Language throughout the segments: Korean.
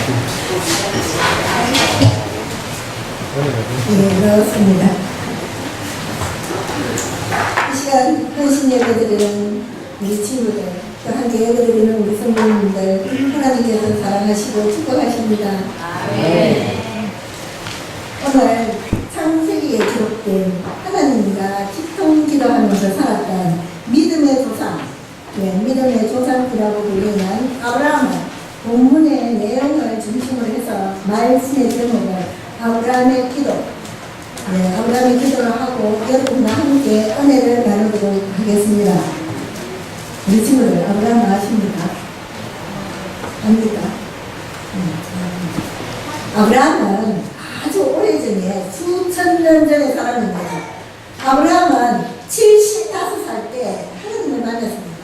네, 그렇습니다. 이 시간 헌신 예배드리는 우리 친구들, 또 함께 예배드리는 우리 성도님들, 하나님께서 사랑하시고 축복하십니다. 오늘 창세기에 기록된 하나님과 직통기도하면서 살았던 믿음의 조상, 믿음의 조상이라고 불리는 아브라함은 본문의 내용을 중심으로 해서 말씀의 제목을 아브라함의 기도, 아브라함의 기도를 하고 여러분과 함께 은혜를 나누도록 하겠습니다. 우리 친구들 아브라함 아십니까? 압니까? 아브라함은 아주 오래전에 수천 년 전에 살았는데 아브라함은 75살 때 하나님을 만났습니다.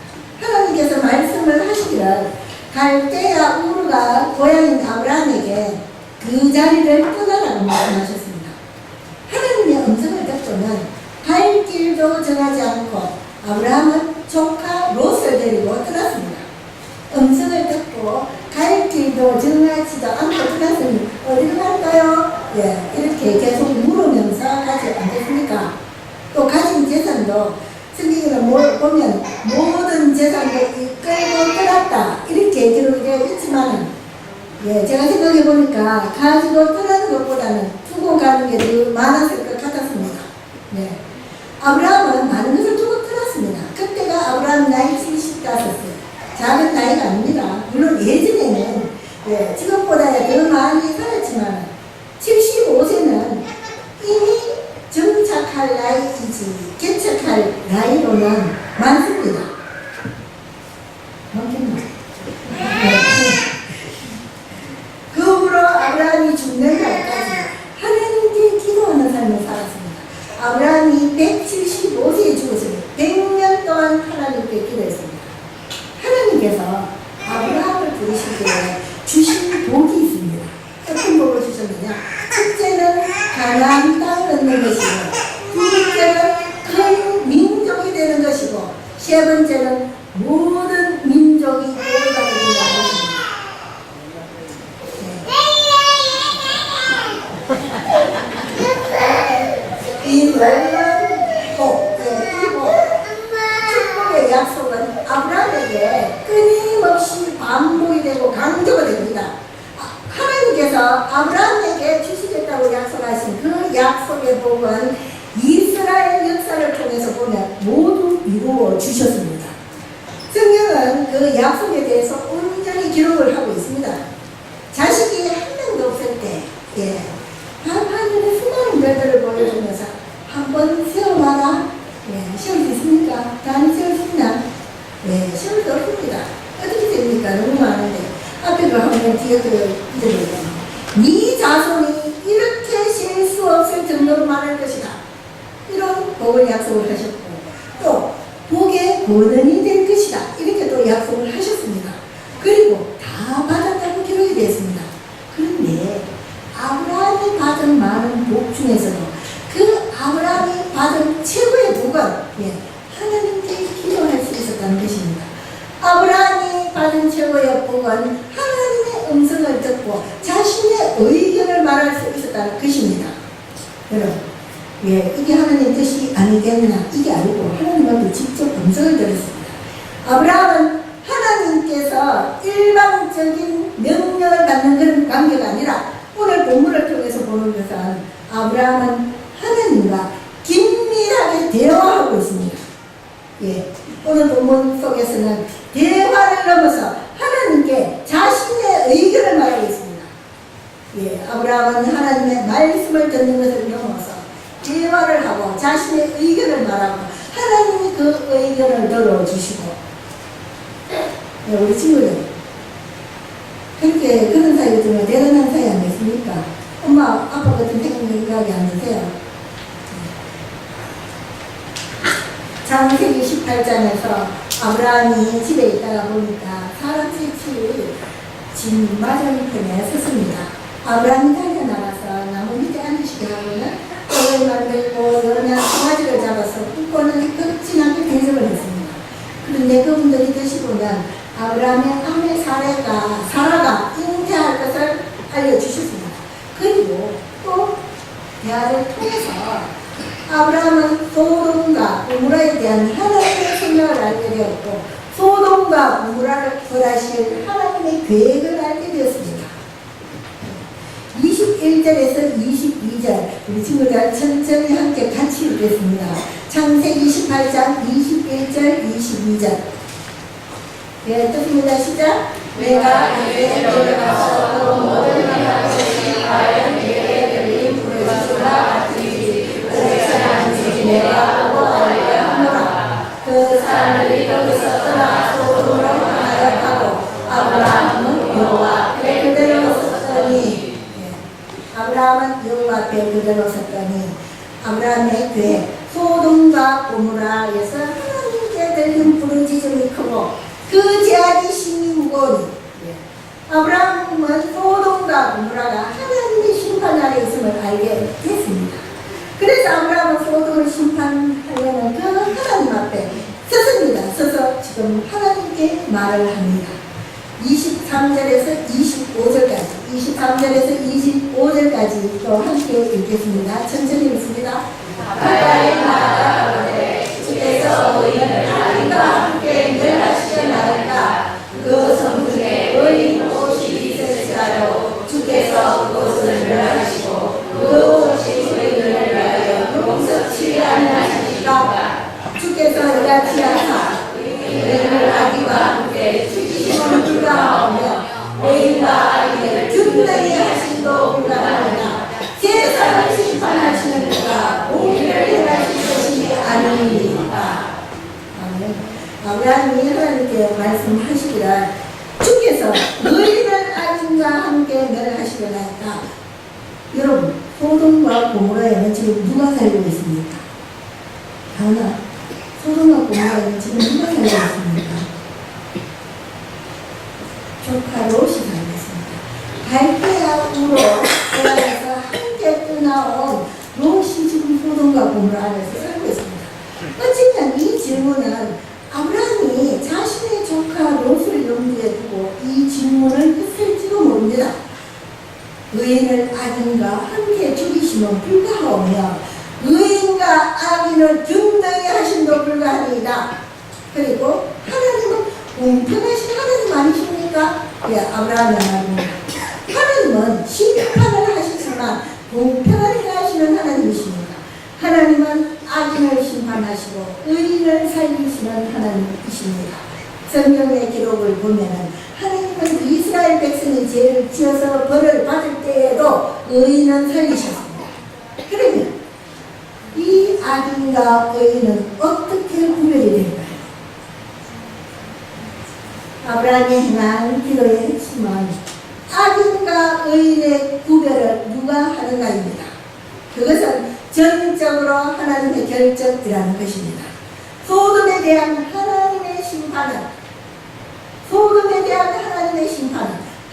하나님께서 말씀을 하시기를 갈대아 우르가 고향인 아브라함에게 그 자리를 떠나라고 말씀하셨습니다. 하나님의 음성을 듣고는 갈 길도 정하지 않고 아브라함은 조카 롯을 데리고 떠났습니다. 음성을 듣고 갈 길도 정하지도 않고 떠났으니 어디로 갈까요? 이렇게 계속 물으면서 가지 않겠습니까? 또 가진 재산도 성경에는 보면 모든 재산도 이끌고 떠났다 이렇게 기록되어 있지만 제가 생각해 보니까 가지고 떠나는 것보다는 두고 가는 게 더 많았을 것 같았습니다. 아브라함은 많은 것을 두고 떠났습니다. 그때가 아브라함 나이 75세, 작은 나이가 아닙니다. 물론 예전에는 지금보다 더 많이 살았지만 75세는 이미 정착할 나이이지 개척할 나이로는 많습니다. 많겠나? 그 후로 아브라함이 죽는 날까지 하나님께 기도하는 삶을 살았습니다. 아브라함이 175세에 죽었으니 100년 동안 하나님께 기도했습니다. 하나님께서 아브라함을 부르시기에 주신 복이 있습니다. 어떤 복을 주셨느냐? 첫째는 가나안 땅을 얻는 것이고, 두 번째는 큰 민족이 되는 것이고, 세 번째는 모든 민족이 복을 받게 된다는 것입니다. 이 모든 복, 축복의 약속은 아브라함에게 끊임없이 반복이 되고 강조가 됩니다. 하나님께서 아브라함에게 주시겠다고 약속하신 그 약속의 복은 이스라엘 역사를 통해서 보면 모두 이루어 주셨습니다. 성경은 그 약속에 대해서 온전히 기록을 하고 있습니다. 자식이 한 명도 없을 때 하늘의 수많은 별들을 보여주면서 한번 세워봐라. 세울 수 있습니까? 단 세울 수 있나? 세울 수 없습니다. 어떻게 됩니까? 너무 많은데 앞에도 한번 뒤에도 이대로요. 네 자손이 이렇게 셀 수 없을 정도로 많을 것이다. 이런 복을 약속을 하셨고, 또 복의 권원이 될 것이다. 이렇게 또 약속을 하셨습니다. 그리고 다 받았다고 기록이 되어 있습니다. 그런데 아브라함이 받은 많은 복 중에서도 그 아브라함이 받은 최고의 복은 하나님께 기도할 수 있었다는 것입니다. 아브라함이 받은 최고의 복은 하나님의 음성을 듣고 자신의 의견을 말할 수 있었다는 것입니다. 여러분, 이게 하나님의 뜻이 아니겠나? 이게 아니고 하나님한테 직접 음성을 들었습니다. 아브라함은 하나님께서 일방적인 명령을 받는 그런 관계가 아니라 오늘 본문을 통해서 보는 것은 아브라함은 하나님과 긴밀하게 대화하고 있습니다. 오늘 본문 속에서는 대화를 넘어서 하나님께 자신의 의견을 말하고 있습니다. 아브라함은 하나님의 말씀을 듣는 것을 넘어서 대화를 하고 자신의 의견을 말하고 하나님이 그 의견을 들어주시고, 우리 친구들 그렇게 그런 사이 중에 대단한 사이 아니겠습니까? 엄마 아빠 같은 생각이 안 드세요? 창세기 18장에서 아브라함이 집에 있다가 보니까 사람 집 맞은편에 섰습니다. 아브라함이 달려나가서 나무 밑에 앉으시게 하고는 떡을 만들고 여러 가지를 잡아서 굽고는 극진하게 대접을 했습니다. 그런데 그분들이 드시고는 아브라함의 아내 사라가 잉태할 것을 알려주셨습니다. 그리고 또 대화를 통해서 아브라함은 소돔과 고모라에 대한 하나님의 생각을 알게 되었고 소돔과 고모라를 벌하실 하나님의 계획을 알게 되었습니다. 21절에서 22절 우리 친구들 천천히 함께 같이 읽겠습니다. 창세기 28장 21절 22절 네, 뜻입니다. 시작. 내가 내게 들어가서 모든 것이 과연 내게 들린 불의와 같으리니 그 사람이 내가 보고 알려하노라. 그 사람들이 거기서 떠나 소돔으로 가득하고 아브라함은 여호와 앞에 그대로 섰더니 아브라함은 여호와 앞에 그대로 섰더니 아브라함의 궤 소돔과 고모라에서 하나님께 들린 부르짖음이 크고 그 제약이 심히 무거우니 아브라함은 소돔과 고모라가 하나님의 심판 아래 있음을 알게 됐습니다. 그래서 아브라함은 소돔을 심판하려는 그 하나님 앞에 섰습니다. 서서 지금 하나님께 말을 합니다. 23절에서 25절까지 23절에서 25절까지 또 함께 읽겠습니다. 천천히 읽습니다. 바다에 나아가되 주께서 의인을 하나님과 함께 늘 하시려나이다. 그 성중에 의인 옷이 있을지라도 주께서 그것을 멸하시고 그 옷이 의인을 위하여 용서치 아니하시니까 주께서 이같이 하사 의인을 악인과 함께 죽이심은 불가하오며 의인과 악인을 균등히 하심도 불가하오나 세상을 심판하시는 그가 공의를 행하실 것이 아니니까. 아브라함이 하나님께 말씀하시기를 주께서 의인을 악인과 함께 멸하시려나이다. 여러분 소돔과 고모라에는 지금 누가 살고 있습니까? 하나 소돔과 고모라에는 지금 누가 살고 있습니까? 조카 롯이 살고 있습니다. 갈대아 우로 고향에서 함께 떠나온 롯이 지금 소돔과 고모라 안에서 살고 있습니다. 어쩌면 이 질문은 아브라함이 자신의 조카 롯을 염두에 두고 이 질문을 했을지도 모릅니다. 의인을 악인과 함께 죽이시면 불가하오며 의인과 악인을 균등히 하심도 불가하니이다. 그리고 하나님은 공평하신 하나님 아니십니까? 예, 아브라함의 말입니다. 하나님은 심판을 하시지만 공평을 행하시는 하나님이십니다. 하나님은 악인을 심판하시고 의인을 살리시는 하나님이십니다. 성경의 기록을 보면은 하나님은 이스라엘 백성이 죄를 지어서 벌을 받을 때에도 의인은 살리셨습니다. 그러면 이 악인과 의인은 어떻게 구별이 될까요? 아브라함이 행한 기도의 핵심은 악인과 의인의 구별을 누가 하는가입니다. 그것은 전적으로 하나님의 결정이라는 것입니다. 소돔에 대한 하나님의 심판은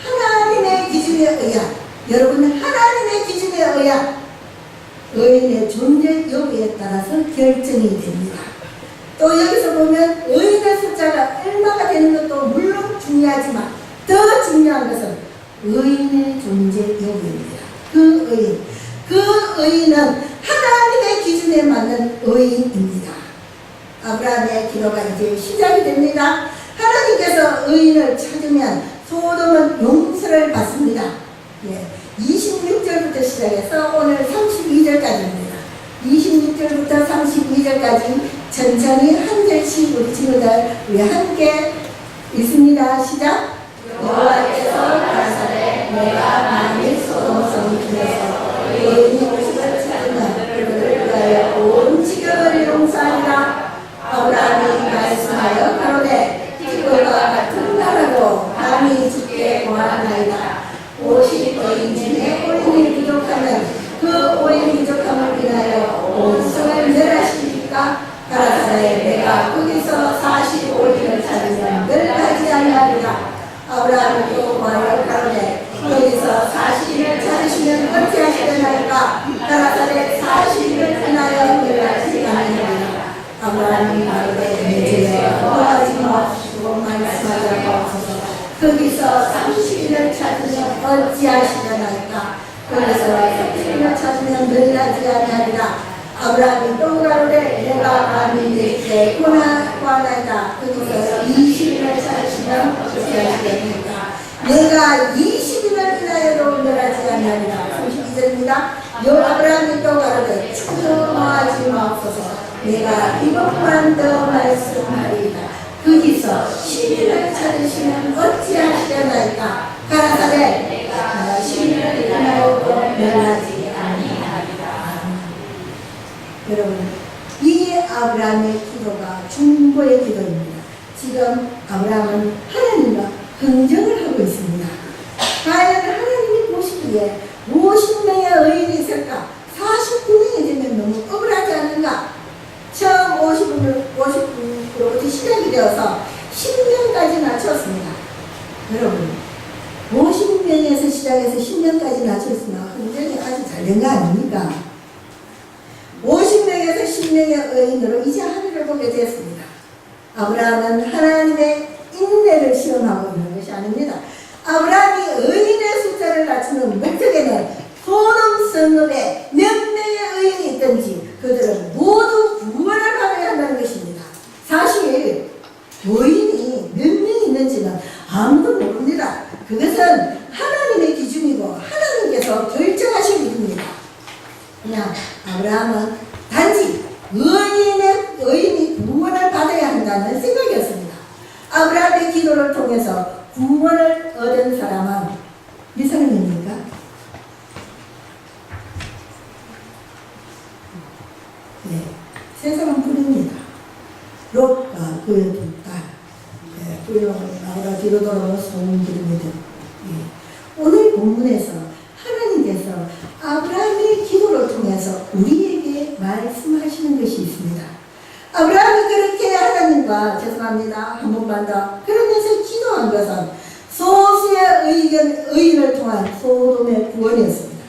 하나님의 기준에 의한 여러분 하나님의 기준에 의한 의인의 존재 여부에 따라서 결정이 됩니다. 또 여기서 보면 의인의 숫자가 얼마가 되는 것도 물론 중요하지만 더 중요한 것은 의인의 존재 여부입니다. 그 의인은 하나님의 기준에 맞는 의인입니다. 아브라함의 기도가 이제 시작이 됩니다. 하나님께서 의인을 찾으면 소돔은 용서를 받습니다. 26절부터 시작해서 오늘 32절까지입니다. 26절부터 32절까지 천천히 한 절씩 우리 친구들 우리 함께 읽습니다. 시작. 여호와께서 가라사대 내가 만일 소돔 성중에서 의인이 오십을 찾으면 그들을 위하여 온 지경을 용서하리라. 아브라함이 말씀하여 가로되 티골과 같은 나라도 감히 주께 고하나이다. 50거인 중에 오인이 부족하면 그 오인 부족함을 인하여 온 성을 멸하십니까? 가라사대 내가 거기서 45인을 찾으면 멸하지 아니하리라. 아브라함이 또 말하여 가로되 거기서 40인을 찾으시면 어찌 하시려나이까? 가라사대 40인을 인하여 멸하지 아니하리라. 아브라함이 가로되 내 죄에 거하지 마시고 말씀하자고 하소서. 거기서 30인을 찾으면 어찌하시려나? 거기서 생명을 찾으면 늘어나지 아니하리라. 아브라함이 또 가로되 내가 감히 내게 고난하나이다. 거기서 20인을 찾으시면 어떻게 하시겠습니까? 내가 20인을 인하여도 멸하지 아니하리라. 32절입니다. 요 아브라함이 또 가로되 추정하지 마옵소서. 내가 이것만 더 말씀하리이다. 거기서 10인을 찾으시면 어찌하시려나이까? 가라사대 내가 10인을 인하여도 멸하지 아니하리라. 여러분, 이 아브라함의 기도가 중보의 기도입니다. 지금 아브라함은 하나님과 흥정을 하고 있습니다. 과연 하나님이 보시기에 50명의 의인이 있을까? 49명이 되면 너무 억울하지 않는가? 처음 50분으로부터 시작이 되어서 10명까지 낮췄습니다. 여러분, 50명에서 시작해서 10명까지 낮췄으면 흥정이 아주 잘 된 거 아닙니까? 50명에서 10명의 의인으로 이제 하늘을 보게 되었습니다. 아브라함은 하나님의 인내를 시험하고 있는 것이 아닙니다. 아브라함이 의인의 숫자를 낮추는 목적에는 소돔 성읍에 몇 명의 의인이 있든지 그들은 모두 구원을 받아야 한다는 것입니다. 사실 의인이 몇 명이 있는지는 아무도 모릅니다. 그것은 하나님의 기준이고 하나님께서 결정하신 일입니다. 그냥 아브라함은 단지 의인이 구원을 받아야 한다는 생각이었습니다. 아브라함의 기도를 통해서 구원을 얻은 사람은 몇 사람입니까? 네, 세 사람뿐입니다. 롯과 그의 두 딸, 그리고 나보다 뒤로 돌아오는 소문들입니다. 오늘 본문에서 하나님께서 아브라함의 기도를 통해서 우리에게 말씀하시는 것이 있습니다. 아브라함이 그렇게 하나님과 죄송합니다. 한 번만 더 그러면서 기도한 것은 소수의 의인을 통한 소돔의 구원이었습니다.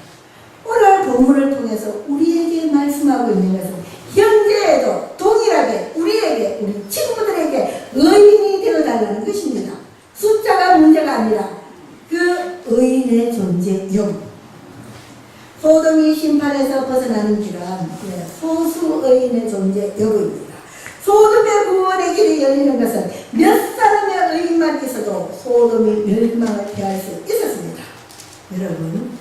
오늘 본문을 통해서 우리에게 말씀하고 있는 것은 현재에도 동일하게 우리에게 우리 친구들에게 의인이 되어달라는 것입니다. 숫자가 문제가 아니라 그 의인의 존재 여부. 소돔이 심판에서 벗어나는 길은 소수 의인의 존재 여부입니다. 소돔의 구원의 길이 열리는 것은 몇 사람의 의인만 있어도 소돔이 멸망을 피할 수 있었습니다. 여러분,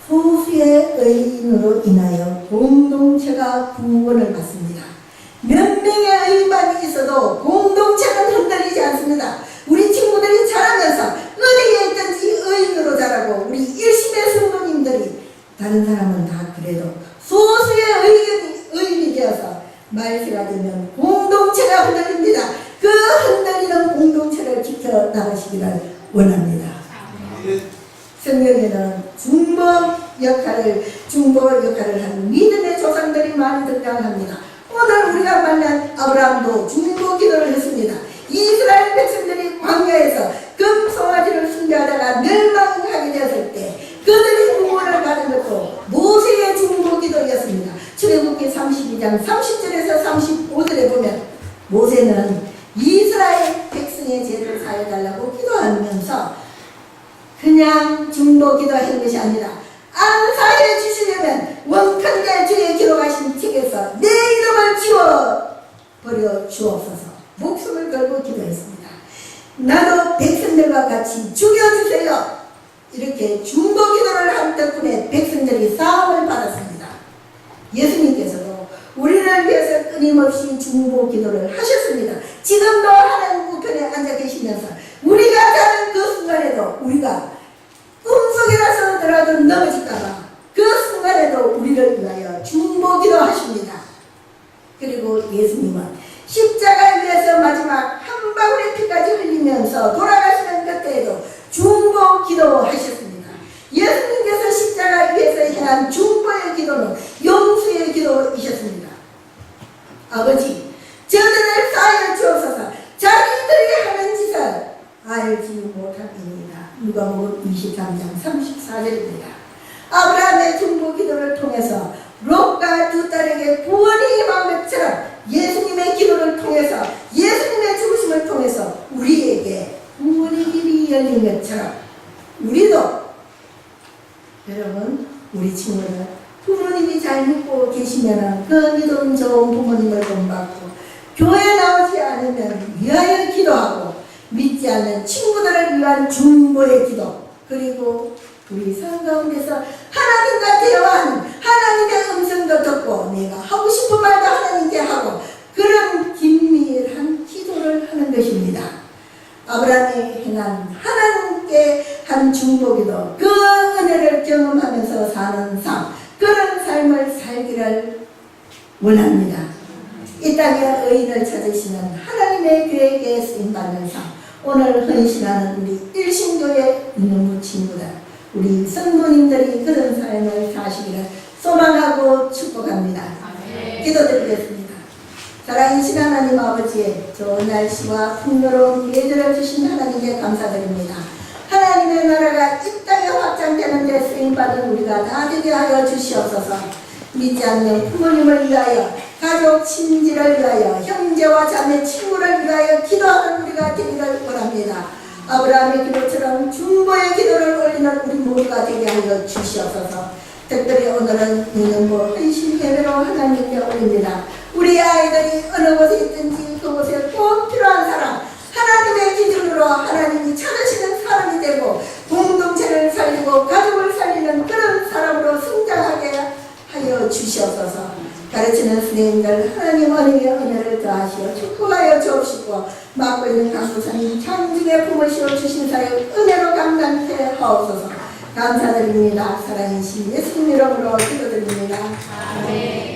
소수의 의인으로 인하여 공동체가 구원을 받습니다. 몇 명의 의인만 있어도 공동체는 흔들리지 않습니다. 우리 친구들이 자라면서 어디에 있든지 의인으로 자라고 우리 일심의 성도님들이 다른 사람은 다 그래도 소수의 의인이 되어서 말세가 되면 공동체가 흔들립니다. 그 흔들리는 공동체를 지켜나가시기를 원합니다. 성경에는 중보 역할을 하는 믿음의 조상들이 많이 등장합니다. 오늘 우리가 만난 아브라함도 중보 기도를 했습니다. 이스라엘 백성들이 광야에서 금송아지를 숭배하다가 멸망하게 되었을 때 그들이 구원을 받은 것도 모세의 중보 기도였습니다. 출애굽기 32장 30절에서 35절에 보면 모세는 이스라엘 백성의 죄를 사해달라고 기도하면서 그냥 중보 기도한 것이 아니라 안 사해 주시려면 원컨대 주의 기록하신 책에서 내 이름을 지워버려 주옵소서. 목숨을 걸고 기도했습니다. 나도 백성들과 같이 죽여주세요. 이렇게 중보 기도를 한 덕분에 백성들이 사함을 받았습니다. 예수님께서도 우리를 위해서 끊임없이 중보 기도를 하셨습니다. 지금도 하나님 우편에 앉아 계시면서 우리가 가는 그 순간에도 우리가 꿈속이라서 들어도 넘어질까봐 그 순간에도 우리를 위하여 중보 기도하십니다. 그리고 예수님은 십자가 위에서 마지막 한 방울의 피까지 흘리면서 돌아가시는 그때에도 중보 기도하셨습니다. 예수님께서 십자가 위에서 행한 중보의 기도는 용서의 기도이셨습니다. 아버지, 저들을 사하여 주옵소서. 자기들이 하는 짓을 알지 못합니다. 누가복음 23장 34절입니다. 아브라함의 중보 기도를 통해서 롯과 두 딸에게 구원이 임한 것처럼 예수님의 기도를 통해서 예수님의 죽으심을 통해서 우리에게 구원의 길이 열린 것처럼 우리도 여러분 우리 친구들 부모님이 잘 믿고 계시면 그 믿음 좋은 부모님을 본받고 교회 나오지 않으면 위하여 기도하고 믿지 않는 친구들을 위한 중보의 기도 그리고 우리 삶 가운데서 하나님과 대화하는 하나님의 음성도 듣고 내가 하고 싶은 말도 하나님께 하고 그런 긴밀한 기도를 하는 것입니다. 아브라함이 행한 하나님께 한 중보기도 그 은혜를 경험하면서 사는 삶 그런 삶을 살기를 원합니다. 이 땅에 의인을 찾으시는 하나님의 계획에 쓰임받는 삶 오늘 헌신하는 우리 일신교의 이놈의 친구들 우리 성도님들이 그런 삶을 사시기를 소망하고 축복합니다. 기도드리겠습니다. 사랑하신 하나님 아버지 좋은 날씨와 풍요로운 계절을 주신 하나님께 감사드립니다. 하나님의 나라가 이 땅에 확장되는 데 쓰임받은 우리가 다 되게 하여 주시옵소서. 믿지 않는 부모님을 위하여 가족 친지를 위하여 형제와 자매 친구를 위하여 기도하는 우리가 되기를 원합니다. 아브라함의 기도처럼 중보의 기도를 올리는 우리 모두가 되게 하여 주시옵소서. 특별히 오늘은 이년보 헌신 예배로 하나님께 올립니다. 우리 아이들이 어느 곳에 있든지 그곳에 꼭 필요한 사람 하나님의 기준으로 하나님이 찾으시는 사람이 되고 공동체를 살리고 가족을 살리는 그런 사람으로 성장하게 하여 주시옵소서. 가르치는 선생님들 하나님 은혜를 더하시어 축복하여 주옵시고 맡고 있는 강구사님 장중에 품으시어 주신 사역 은혜로 감당케 하옵소서. 감사드립니다. 사랑이신 예수님 이름으로 기도드립니다. 아멘.